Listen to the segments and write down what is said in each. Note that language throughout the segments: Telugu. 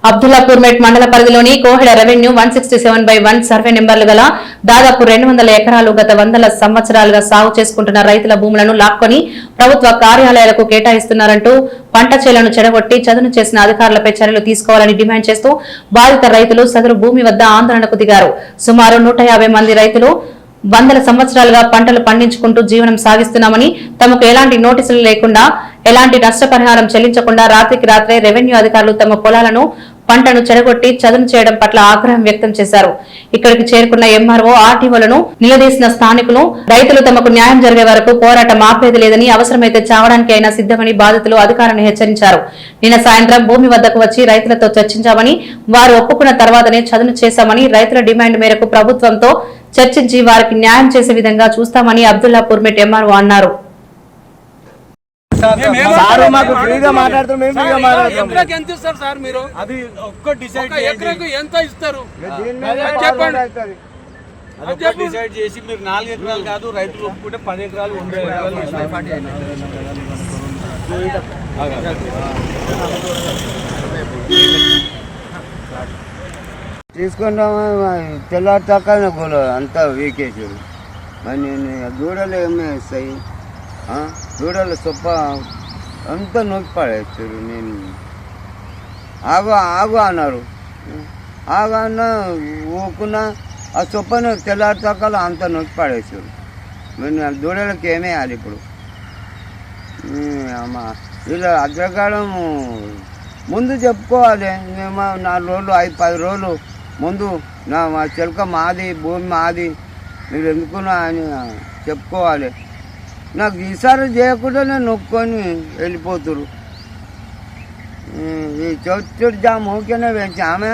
అబ్దుల్లాపూర్ మెట్ మండల పరిధిలోని కోహెడ రెవెన్యూ 167/1 సర్వే నెంబర్లు గల దాదాపు 200 ఎకరాలు గత వందల సంవత్సరాలుగా సాగు చేసుకుంటున్న రైతుల భూములను లాక్కొని ప్రభుత్వ కార్యాలయాలకు కేటాయిస్తున్నారంటూ పంట చేలను చెడగొట్టి చదును చేసిన అధికారులపై చర్యలు తీసుకోవాలని డిమాండ్ చేస్తూ బాధిత రైతులు సదరు భూమి వద్ద ఆందోళనకు దిగారు. సుమారు 150 మంది రైతులు వందల సంవత్సరాలుగా పంటలు పండించుకుంటూ జీవనం సాగిస్తున్నామని, తమకు ఎలాంటి నోటీసులు లేకుండా ఎలాంటి నష్టపరిహారం చెల్లించకుండా రాత్రికి రాత్రే రెవెన్యూ అధికారులు తమ పొలాలను పంటను చెడగొట్టి చదును చేయడం పట్ల ఆగ్రహం వ్యక్తం చేశారు. ఇక్కడికి చేరుకున్న ఎంఆర్ఓ, ఆర్టీఓలను నిలదీసిన స్థానికులు రైతులు తమకు న్యాయం జరిగే వరకు పోరాటం ఆపేది లేదని, అవసరమైతే చావడానికి అయినా సిద్ధమని బాధితులు అధికారులను హెచ్చరించారు. నిన్న సాయంత్రం భూమి వద్దకు వచ్చి రైతులతో చర్చించామని, వారు ఒప్పుకున్న తర్వాతనే చదును చేశామని, రైతుల డిమాండ్ మేరకు ప్రభుత్వంతో చర్చించి వారికి న్యాయం చేసే విధంగా చూస్తామని అబ్దుల్లాపూర్ మెట్ ఎంఆర్ఓ అన్నారు. డిసైడ్ చేసి మీరు 4 ఎకరాలు కాదు, రైతులు ఒప్పుకుంటే 10 ఎకరాలు 100 ఎకరాలు తీసుకుంటామా తెల్లారిదాకా అంతా వీకేసారు. మరి నేను దూడలు ఏమేస్తాయి, దూడల సొప్ప అంతా నొక్కి పడేస్తారు. నేను ఆగు ఆగు అన్నారు, ఆగు అన్న ఊకున్నా ఆ సొప్పను తెల్లారిదాకా అంతా నొక్కి పడేస్తారు. మరి దూడలకు ఏమేయాలి ఇప్పుడు? అమ్మా వీళ్ళు అగ్రకాలం ముందు చెప్పుకోవాలి. మేము 4 రోజులు 5-10 రోజులు ముందు మా చిలక మాది, భూమి మాది, మీరు ఎందుకున్నా అని చెప్పుకోవాలి. నాకు ఈసారి చేయకుండా నేను నొక్కొని వెళ్ళిపోతురు. ఈ చోటు జామ్ ఓకేనే పెంచి ఆమె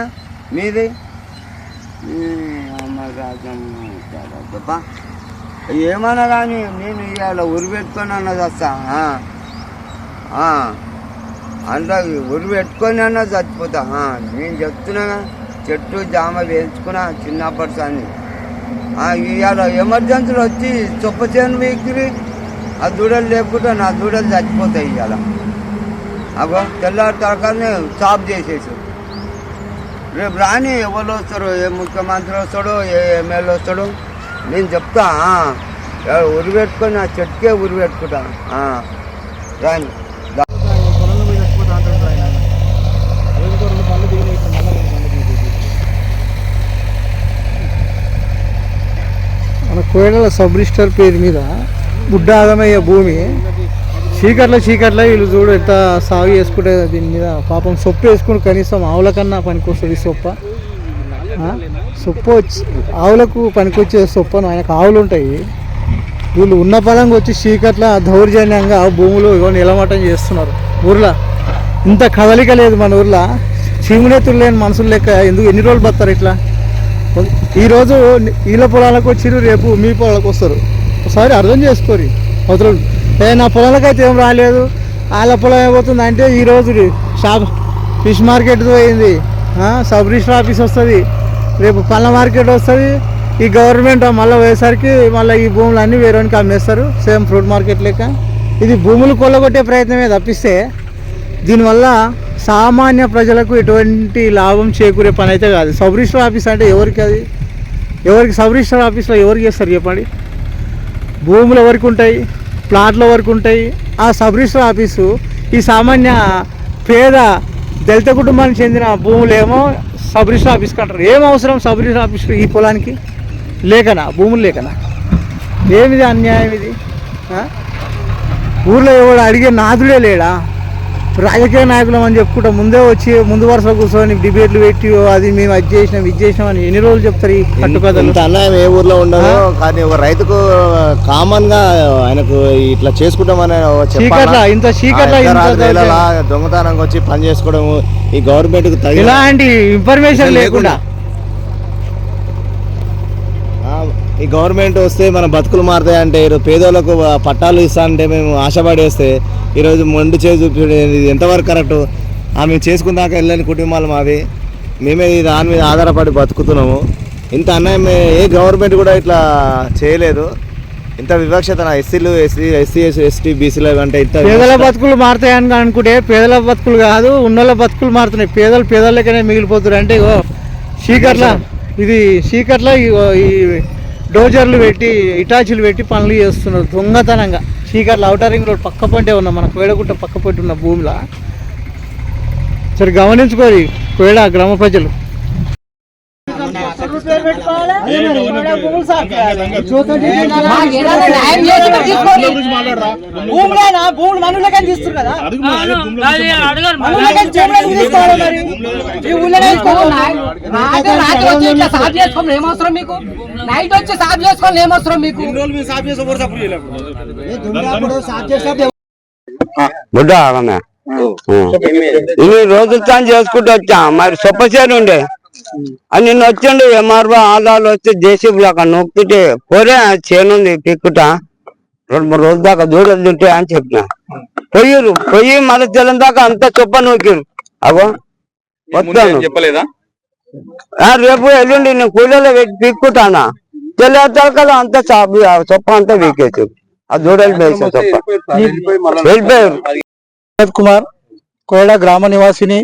మీది అమ్మ రాజమ్మ ఏమన్నా కానీ నేను ఇవాళ ఉరి పెట్టుకొని అన్నది వస్తా, అంతా ఉరి పెట్టుకొని అన్నా చచ్చిపోతా. నేను చెప్తున్నా చెట్టు జామ వేయించుకున్నా చిన్నప్పటి సాని. ఇవాళ ఎమర్జెన్సీలు వచ్చి చొప్ప చేను వీకిరి ఆ దూడలు లేకుండా నా దూడలు చచ్చిపోతాయి. ఇవాళ అగో తెల్లారి తరకానే స్టాప్ చేసేసి రేపు రాని ఎవరు వస్తారో, ఏ ముఖ్యమంత్రి వస్తాడో, ఏ ఎమ్మెల్యే వస్తాడో నేను చెప్తా. ఉరి పెట్టుకొని ఆ చెట్టుకే ఉరి పెట్టుకుంటా రాని. మన కోయల సబ్ రిజిస్టర్ పేరు మీద బుడ్డ ఆగమయ్యే భూమి చీకట్ల వీళ్ళు చూడు ఎంత సాగు చేసుకుంటే దీని మీద పాపం సొప్పు వేసుకుని కనీసం ఆవుల కన్నా పనికొస్తుంది. సొప్పు వచ్చి ఆవులకు పనికొచ్చే సొప్పను ఆయనకు ఆవులు ఉంటాయి. వీళ్ళు ఉన్న పదంగా వచ్చి చీకట్ల దౌర్జన్యంగా భూములు నిలమటం చేస్తున్నారు. ఊర్లో ఇంత కదలిక లేదు మన ఊర్లో. చీమునెత్తులు లేని మనుషులు లెక్క ఎందుకు ఎన్ని రోజులు బతారు ఇట్లా? ఈరోజు వీళ్ళ పొలాలకు వచ్చిర్రు, రేపు మీ పొలాలకు వస్తారు. ఒకసారి అర్థం చేసుకోరు అవతల. నా పొలాలకైతే ఏం రాలేదు, వాళ్ళ పొలం ఏమవుతుంది అంటే ఈరోజు ఫిష్ మార్కెట్ పోయింది, సబ్ రిజిస్టర్ ఆఫీస్ వస్తుంది, రేపు పళ్ళ మార్కెట్ వస్తుంది. ఈ గవర్నమెంట్ మళ్ళీ పోయేసరికి మళ్ళీ ఈ భూములు అన్నీ వేరేకి అమ్మేస్తారు. సేమ్ ఫ్రూట్ మార్కెట్ లెక్క ఇది భూములు కొల్లగొట్టే ప్రయత్నమే తప్పిస్తే దీనివల్ల సామాన్య ప్రజలకు ఎటువంటి లాభం చేకూరే పని అయితే కాదు. సబ్ రిజిస్టర్ ఆఫీస్ అంటే ఎవరికి అది? ఎవరికి సబ్ రిజిస్టర్ ఆఫీస్లో ఎవరికి చేస్తారు చెప్పండి? భూములు ఎవరికి ఉంటాయి, ప్లాట్లు ఎవరికి ఉంటాయి? ఆ సబ్ రిజిస్టర్ ఆఫీసు ఈ సామాన్య పేద దళిత కుటుంబానికి చెందిన భూములు ఏమో సబ్ రిజిస్టర్ ఆఫీస్కి అంటారు. ఏం అవసరం సబ్ రిజిస్టర్ ఆఫీస్ ఈ పొలానికి? లేకనా? భూములు లేకనా? ఏమిది అన్యాయం ఇది? ఊర్లో ఎవడు అడిగే నాదుడే లేడా? రాజకీయ నాయకులం అని చెప్పుకుంటా ముందే వచ్చి ముందు వరుసలో కూర్చొని డిబేట్లు పెట్టి అది మేము అది చేసినాం ఇది చేసినాం అని ఎన్ని రోజులు చెప్తారు ఈ కట్టుకథలు? అన్యాయం ఏ ఊర్లో ఉండదు, కానీ ఒక రైతుకు కామన్ గా ఆయనకు ఇట్లా చేసుకుంటామని ఇంత చీకట్ల దొంగతనంగా వచ్చి పని చేసుకోవడం ఈ గవర్నమెంట్ కు ఇలాంటి ఇన్ఫర్మేషన్ లేకుండా ఈ గవర్నమెంట్ వస్తే మన బతుకులు మారుతాయి అంటే పేదోళ్ళకు పట్టాలు ఇస్తా అంటే మేము ఆశపడి వస్తే ఈరోజు మొండి చేసి చూపించడం ఎంతవరకు కరెక్ట్? మేము చేసుకున్నాక వెళ్ళని కుటుంబాలు మావి, మేమే దాని మీద ఆధారపడి బతుకుతున్నాము. ఇంత అన్యాయం ఏ గవర్నమెంట్ కూడా ఇట్లా చేయలేదు. ఇంత వివక్షత ఎస్సీలు ఎస్సీ ఎస్టీ బీసీలు అంటే ఇంత పేదల బతుకులు మారుతాయని అనుకుంటే పేదల బతుకులు కాదు, ఉన్నోళ్ళ బతుకులు మారుతున్నాయి. పేదలకనే మిగిలిపోతున్నారు. అంటే ఇగో చీకట్ల ఈ డోజర్లు పెట్టి ఇటాచీలు పెట్టి పనులు చేస్తున్నారు దొంగతనంగా. చీకట్ల ఔటర్ రింగ్ రోడ్ పక్క పొంటే ఉన్నాం, మన కోయడగుట్ట పక్క పొంటి ఉన్న భూమిలో. సరే గమనించుకోరి కోయడ గ్రామ ప్రజలు. భూములు మనులకని తీస్తారు కదా, సాఫ్ చేసుకోవాలి ఏమవసరం మీకు, నైట్ వచ్చి సాఫ్ చేసుకోవాలి ఏమవసరం మీకు. బుడ్డ ఇన్ని రోజులు తాను చేసుకుంటూ వచ్చా, మరి సొప్పచేరు ఉండే అని నిన్న వచ్చిండు ఎంఆర్ఓ ఆదాలు వచ్చి జేసీబీలో అక్కడ నొక్కితే పోరే చేనుంది పిక్కుట 2-3 రోజుల దాకా దూడలు తింటే అని చెప్పిన. పోయి మళ్ళీ తెల్లని దాకా అంతా చొప్ప నూకిరు. అగో వస్తాను చెప్పలేదా? రేపు ఎల్లుండి నేను కూలీలో పెట్టి పిక్కుతానా, తెల్లేస్తారు కదా అంతా చొప్ప అంతా వీకేసి ఆ దూడలు వేసా చొప్ప వెళ్ళిపోయారు. కుమార్ కోయడ గ్రామ నివాసిని.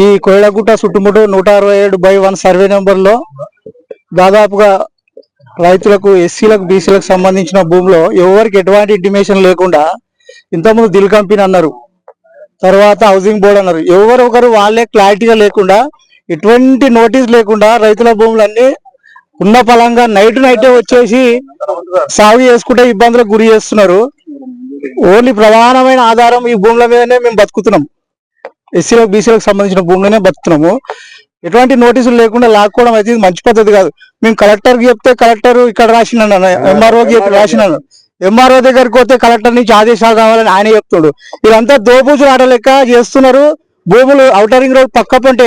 ఈ కోయడగుట్ట చుట్టుముట్టు 167/1 సర్వే నెంబర్లో దాదాపుగా రైతులకు ఎస్సీలకు బీసీలకు సంబంధించిన భూమిలో ఎవరికి ఎటువంటి ఇంటిమేషన్ లేకుండా, ఇంతకుముందు దిల్ కంపెనీ అన్నారు, తర్వాత హౌసింగ్ బోర్డు అన్నారు, ఎవరొకరు వాళ్ళే క్లారిటీగా లేకుండా ఎటువంటి నోటీస్ లేకుండా రైతుల భూములన్నీ ఉన్న పలంగా నైటే వచ్చేసి సాగు చేసుకుంటే ఇబ్బందులకు గురి చేస్తున్నారు. ఓన్లీ ప్రధానమైన ఆధారం ఈ భూముల మీదనే మేము బతుకుతున్నాం. ఎస్సీలకు బీసీలకు సంబంధించిన భూములనే బతుకుతున్నాము. ఎటువంటి నోటీసులు లేకుండా లాక్కోవడం అయితే ఇది మంచి పద్ధతి కాదు. మేము కలెక్టర్కి చెప్తే కలెక్టర్ ఇక్కడ రాసినాను, ఎంఆర్ఓకి చెప్పి రాసినాను, ఎంఆర్ఓ దగ్గరికి పోతే కలెక్టర్ నుంచి ఆదేశాలు రావాలని ఆయన చెప్తాడు. ఇదంతా దోపూజులు ఆట లెక్క చేస్తున్నారు. భూములు ఔటర్ రింగ్ రోడ్ పక్క పంటే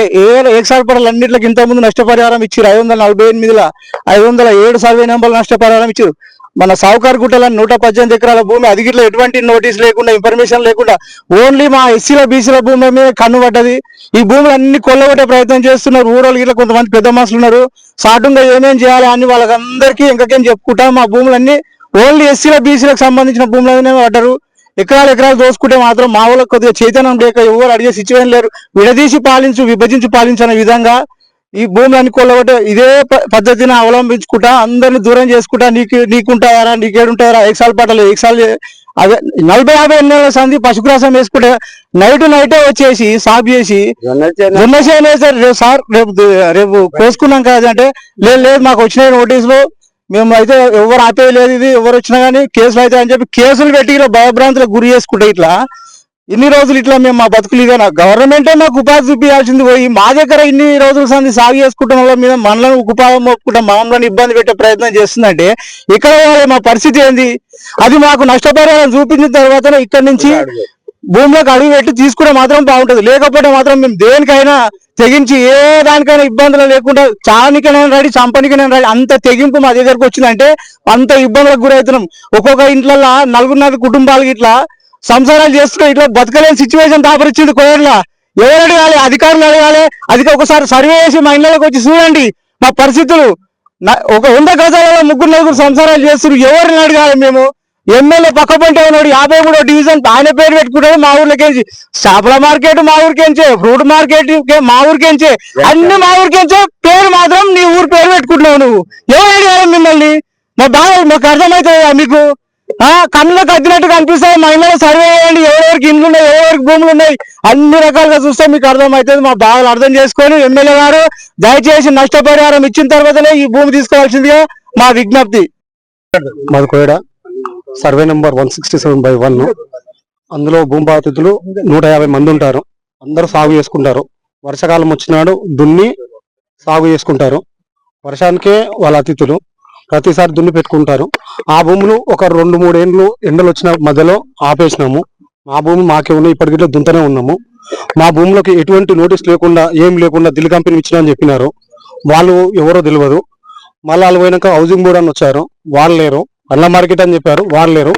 ఏకసారిపడాలు అన్నింటికి ఇంతకుముందు నష్టపరిహారం ఇచ్చారు. 548లో 507 సర్వే నెంబర్లు నష్టపరిహారం ఇచ్చారు. మన సావుకారు గుట్టల 118 ఎకరాల భూమి అది గిట్ల ఎటువంటి నోటీస్ లేకుండా ఇన్ఫర్మేషన్ లేకుండా ఓన్లీ మా ఎస్సీల బీసీల భూమి మీద కన్ను పడ్డది. ఈ భూములు అన్ని కొల్లగొట్టే ప్రయత్నం చేస్తున్నారు. ఊరోళ్ళు గిట్ల కొంతమంది పెద్ద మనుషులు ఉన్నారు. సాటుగా ఏమేం చేయాలి అని వాళ్ళకందరికీ ఇంకేం చెప్పుకుంటా మా భూములన్నీ ఓన్లీ ఎస్సీల బీసీలకు సంబంధించిన భూములనే పడ్డారు. ఎకరాలు దోసుకుంటే మాత్రం మా వాళ్ళకి కొద్దిగా చైతన్యం లేక ఎవరు అడిగే సిచ్యువేషన్ లేరు. విభజించి పాలించు అనే విధంగా ఈ భూములన్నీ కొల్లగొట్టే ఇదే పద్ధతిని అవలంబించుకుంటా అందరిని దూరం చేసుకుంటా నీకుంటాయారా నీకేడుంటాయారా ఎక్సాలు పట్టలేదు ఎక్సాలు అదే 40-50 ఎన్నేళ్ళ సంది పశుగ్రాసం వేసుకుంటే నైటే వచ్చేసి సాఫ్ చేసి జొన్నసేన వేసారు. సార్ రేపు కోసుకున్నాం కదా అంటే లేదు మాకు వచ్చిన నోటీసులు మేము అయితే ఎవరు ఆపేయలేదు, ఇది ఎవరు వచ్చినా కానీ కేసులు అయితే అని చెప్పి కేసులు పెట్టి ఇలా భయభ్రాంతులకు గురి చేసుకుంటే ఇట్లా ఇన్ని రోజులు ఇట్లా మేము మా బతుకులు ఇదేనా గవర్నమెంటే మాకు ఉపాధి చూపించాల్సింది పోయి మా దగ్గర ఇన్ని రోజుల సంది సాగు చేసుకుంటున్న వాళ్ళ మీద మనలను ఉపాధి మొక్కుకుంటా మమ్మల్ని ఇబ్బంది పెట్టే ప్రయత్నం చేస్తుందంటే ఇక్కడ మా పరిస్థితి ఏంది? అది మాకు నష్టపరిహారం చూపించిన తర్వాతనే ఇక్కడి నుంచి భూమిలోకి అడుగు పెట్టి తీసుకుంటే మాత్రం బాగుంటది. లేకపోతే మాత్రం మేము దేనికైనా తెగించి ఏ దానికైనా ఇబ్బందులు లేకుండా చానికైనా రెడీ చంపనికైనా రెడీ. అంత తెగింపు మా దగ్గరకు వచ్చిందంటే అంత ఇబ్బందులకు గురవుతున్నాం. ఒక్కొక్క ఇంట్లో 4 కుటుంబాలకి ఇట్లా సంసారాలు చేస్తున్నా ఇట్లా బతకలేని సిచ్యువేషన్ దాపరిచ్చింది కోయర్లా. ఎవరు అడగాలి? అధికారులు అడగాలి. అది ఒకసారి సర్వే చేసి మా ఇళ్ళకి వచ్చి చూడండి మా పరిస్థితులు. ఒక 100 గజాలలో 3-4 సంసారాలు చేస్తున్నారు. ఎవరిని అడగాలి? మేము ఎమ్మెల్యే పక్క పంటే ఉన్నాడు 53వ డివిజన్ ఆయన పేరు పెట్టుకుంటాడు. మా ఊర్లోకేంచి చేపల మార్కెట్ మా ఊరికేంచే, ఫ్రూట్ మార్కెట్ మా ఊరికేంచే, అన్ని మా ఊరికేంచే. పేరు మాత్రం నీ ఊరు పేరు పెట్టుకుంటున్నావు. నువ్వు ఎవరు అడిగాలి మిమ్మల్ని? మా బాగా మాకు అర్థమవుతుందా మీకు? కళ్ళకు అద్దినట్టుగా అనిపిస్తాయి. మా ఇళ్ళలో సర్వే చేయండి, ఎవరెవరికి ఇండ్లు ఉన్నాయి, ఎవరెవరికి భూములు ఉన్నాయి, అన్ని రకాలుగా చూస్తే మీకు అర్థమవుతుంది. మా బాగా అర్థం చేసుకొని ఎమ్మెల్యే గారు దయచేసి నష్టపరిహారం ఇచ్చిన తర్వాతనే ఈ భూమి తీసుకోవాల్సిందిగా మా విజ్ఞప్తి. మాది కోయడ సర్వే నెంబర్ 167/1. అందులో భూమి బాధితులు 150 మంది ఉంటారు. అందరూ సాగు చేసుకుంటారు. వర్షాకాలం వచ్చినాడు దున్ని సాగు చేసుకుంటారు. వర్షానికే వాళ్ళ అతిథులు ప్రతిసారి దున్ని పెట్టుకుంటారు. ఆ భూములు ఒక 2-3 ఏళ్ళు ఎండలు వచ్చిన మధ్యలో ఆపేసినాము. మా భూమి మాకే ఉన్నాయి, ఇప్పటికిట్లో దుంతనే ఉన్నాము. మా భూములకు ఎటువంటి నోటీస్ లేకుండా ఏం లేకుండా దిల్ కంపెనీ ఇచ్చినా అని చెప్పినారు. వాళ్ళు ఎవరో తెలియదు. మళ్ళీ వాళ్ళు పోయినాక హౌసింగ్ బోర్డు అని వచ్చారు, వాళ్ళు లేరు. అల్ల మార్కెట్ అని చెప్పారు, వాళ్ళు లేరు.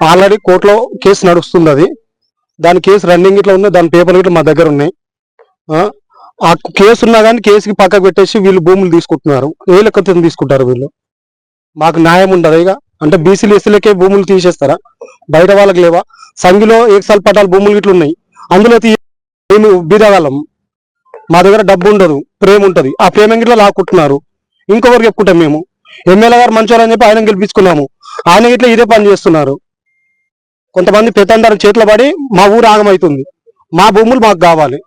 ఆల్రెడీ కోర్టులో కేసు నడుస్తుంది. అది దాని కేసు రన్నింగ్ ఇట్లా ఉంది. దాని పేపర్లు ఇట్లా మా దగ్గర ఉన్నాయి. ఆ కేసు ఉన్నా కానీ కేసుకి పక్కకు పెట్టేసి వీళ్ళు భూములు తీసుకుంటున్నారు. ఏ లెక్కతో తీసుకుంటారు వీళ్ళు? మాకు న్యాయం ఉండదు. ఇక అంటే బీసీలు ఎస్సీలకే భూములు తీసేస్తారా? బయట వాళ్ళకి లేవా? సంఘిలో ఏకసాల పటాలు భూములు ఇట్లా ఉన్నాయి, అందులో మేము బీదవాళ్ళం, మా దగ్గర డబ్బు ఉండదు, ప్రేమ ఉంటది, ఆ ప్రేమ గిట్లా లాక్కుంటున్నారు. ఇంకొకరికి చెప్పుకుంటాం మేము. ఎమ్మెల్యే గారు మంచోరని చెప్పి ఆయన గెలిపించుకున్నాము, ఆయన గిట్లా ఇదే పని చేస్తున్నారు. కొంతమంది పెత్తందారు చేతిలో పడి మా ఊరు ఆగమవుతుంది. మా భూములు మాకు కావాలి.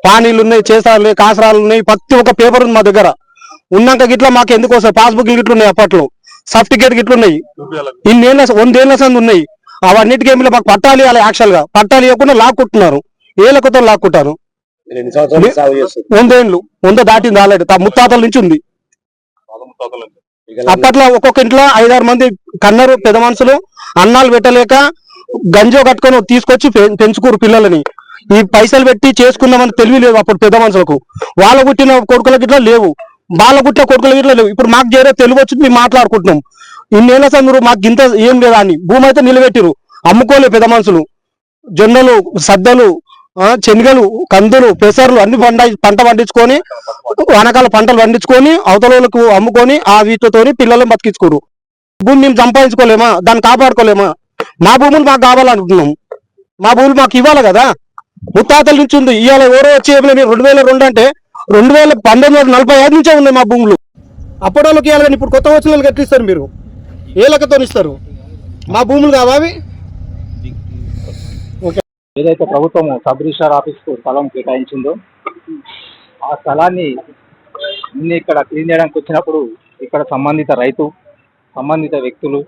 పానీలు ఉన్నాయి, చేసాలు, కాసరాలు ఉన్నాయి, ప్రతి ఒక్క పేపర్ ఉంది మా దగ్గర. ఉన్నాక గిట్లా మాకు ఎందుకు వస్తాయి? పాస్బుక్ గిట్లు ఉన్నాయి, అప్పట్లో సర్టిఫికేట్ గిట్లు ఉన్నాయి, 100 ఏళ్ల సంది ఉన్నాయి. అవన్నిటికీ ఏమి మాకు పట్టాలు ఇవ్వాలి. యాక్చువల్ గా పట్టాలు ఇవ్వకుండా లాక్కుంటున్నారు, ఏలకతో లాక్కుంటారు. 100 ఏళ్ళు, 100 దాటింది ఆల్రెడీ, ముత్తాతల నుంచి ఉంది. అప్పట్లో ఒక్కొక్క ఇంట్లో 5-6 మంది కన్నరు పెద్ద మనుషులు, అన్నాలు పెట్టలేక గంజో కట్టుకొని తీసుకొచ్చి పెంచుకోరు పిల్లలని. ఈ పైసలు పెట్టి చేసుకుందామని తెలివి లేవు అప్పుడు పెద్ద మనుషులకు. వాళ్ళ పుట్టిన కొడుకుల గిట్లా లేవు, వాళ్ళ పుట్టిన కొడుకుల గిట్లా లేవు. ఇప్పుడు మాకు చేరే తెలివి వచ్చి మేము మాట్లాడుకుంటున్నాం. ఇన్నేళ్ళ సందరు మాకు ఇంత ఏం లేదా అని భూమి అయితే నిలబెట్టిరు, అమ్ముకోలే పెద్ద మనుషులు. జొన్నలు, సద్దలు, శనగలు, కందులు, పెసర్లు అన్ని పంట పండించుకొని, వానకాల పంటలు పండించుకొని అవతలకు అమ్ముకొని ఆ వీటితోని పిల్లలను బతికించుకోరు. భూమి మేము సంపాదించుకోలేమా? దాన్ని కాపాడుకోలేమా? మా భూములు మాకు కావాలనుకుంటున్నాం, మా భూములు మాకు ఇవ్వాలి కదా. ముత్తాతల నుంచి ఉంది. ఇవాళ ఎవరో వచ్చి 2002 అంటే 1945 నుంచే ఉన్నాయి మా భూములు. అప్పటి వాళ్ళకి ఇవ్వాలి కానీ ఇప్పుడు కొత్త వచ్చిన వాళ్ళకి ఎట్లా ఇస్తారు? మీరు ఏ లెక్కతో ఇస్తారు? మా భూములు కావాలి. ఏదైతే ప్రభుత్వం సబ్ రిజిస్టార్ ఆఫీస్కు స్థలం కేటాయించిందో ఆ స్థలాన్ని నిన్న ఇక్కడ క్లీన్ చేయడానికి వచ్చినప్పుడు ఇక్కడ సంబంధిత రైతు, సంబంధిత వ్యక్తులు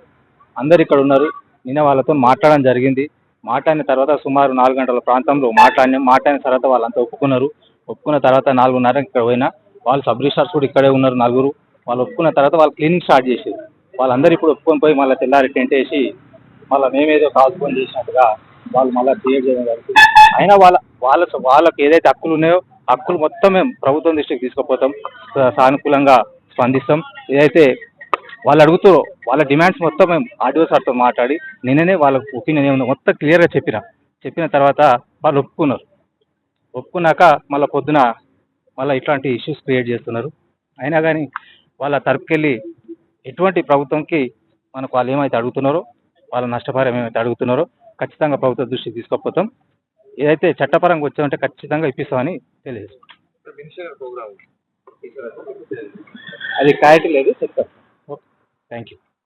అందరు ఇక్కడ ఉన్నారు. నిన్న వాళ్ళతో మాట్లాడడం జరిగింది. మాట్లాడిన తర్వాత సుమారు 4 గంటల ప్రాంతంలో మాట్లాడిన తర్వాత వాళ్ళంతా ఒప్పుకున్న తర్వాత 4:30 ఇక్కడ పోయినా వాళ్ళు సబ్ రిజిస్టార్స్ కూడా ఇక్కడే ఉన్నారు 4. వాళ్ళు ఒప్పుకున్న తర్వాత వాళ్ళు క్లీనింగ్ స్టార్ట్ చేసారు. వాళ్ళందరూ ఇప్పుడు ఒప్పుకొని పోయి మళ్ళీ తెల్లారి టెంట్ వేసి మళ్ళీ మేమేదో కాల్చుకొని చేసినట్టుగా వాళ్ళు మళ్ళీ క్రియేట్ చేయడం జరుగుతుంది. అయినా వాళ్ళకి ఏదైతే హక్కులు ఉన్నాయో హక్కులు మొత్తం మేము ప్రభుత్వం దృష్టికి తీసుకుపోతాం, సానుకూలంగా స్పందిస్తాం. ఏదైతే వాళ్ళు అడుగుతారో వాళ్ళ డిమాండ్స్ మొత్తం మేము ఆర్డీఓ సార్తో మాట్లాడి నిన్ననే వాళ్ళ ఒపీనియన్ ఏముందో మొత్తం క్లియర్గా చెప్పిన తర్వాత వాళ్ళు ఒప్పుకున్నాక మళ్ళీ పొద్దున మళ్ళీ ఇట్లాంటి ఇష్యూస్ క్రియేట్ చేస్తున్నారు. అయినా కానీ వాళ్ళ తరపుకెళ్ళి ఎటువంటి ప్రభుత్వంకి మనకు వాళ్ళు ఏమైతే అడుగుతున్నారో వాళ్ళ నష్టపరిహారం ఏమైతే అడుగుతున్నారో ఖచ్చితంగా ప్రభుత్వ దృష్టికి తీసుకుపోతాం. ఏదైతే చట్టపరంగా వచ్చామంటే ఖచ్చితంగా ఇప్పిస్తామని తెలియదు. అది క్లారిటీ లేదు, చెప్తాం. Okay, thank you.